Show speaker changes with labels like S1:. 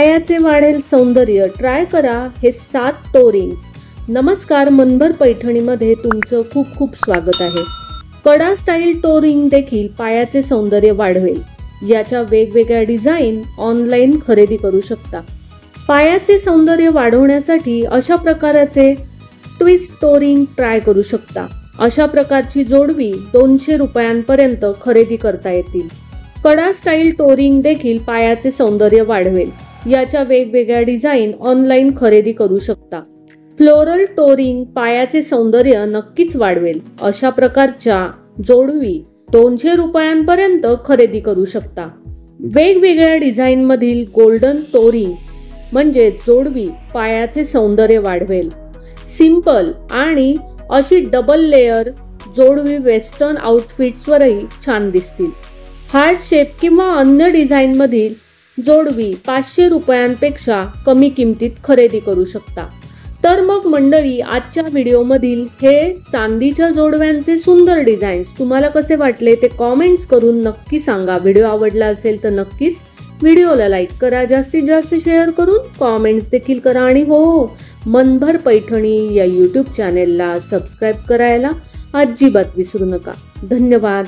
S1: पायाचे वाढेल सौंदर्य, ट्राय करा हे 7 टो रिंग्स। नमस्कार, मनभर पैठणीमध्ये तुमचं खूप खूप स्वागत आहे। कडा स्टाईल टो रिंग देखील पायाचे सौंदर्य वाढवेल। याच्या वेगवेगळ्या डिझाईन ऑनलाईन खरेदी करू शकता। पायाचे सौंदर्य वाढवण्यासाठी अशा प्रकारचे ट्विस्ट टो रिंग ट्राय करू शकता। अशा प्रकारची जोडवी 200 रुपयांपर्यंत खरेदी करता येतील। कडा स्टाईल टो रिंग देखील पायाचे सौंदर्य वाढवेल। याच्या वेगवेगळ्या डिझाईन ऑनलाईन खरेदी करू शकता। फ्लोरल टो रिंग पायाचे सौंदर्य नक्कीच वाढवेल। अशा प्रकारच्या जोडवी 200 रुपयांपर्यंत खरेदी करू शकता। वेगवेगळ्या डिझाईन मधील गोल्डन टो रिंग म्हणजे जोडवी पायाचे सौंदर्य वाढवेल। सिंपल आणि अशी डबल लेयर जोडवी वेस्टर्न आउटफिट्सवरही छान दिसतील। हार्ट शेप किंवा अन्य डिझाईन मधील जोडवी 500 रुपयांपेक्षा कमी किमतीत खरेदी करू शकता। तर मग मंडळी, आजच्या व्हिडिओमधील हे चांदीच्या जोडव्यांचे सुंदर डिझाईन्स तुम्हाला कसे वाटले ते कॉमेंट्स करून नक्की सांगा। व्हिडिओ आवडला असेल तर नक्कीच व्हिडिओला लाईक करा, जास्तीत जास्त शेअर करून कॉमेंट्स देखील करा आणि हो, मनभर पैठणी या यूट्यूब चॅनेलला सबस्क्राईब करायला अजिबात विसरू नका। धन्यवाद।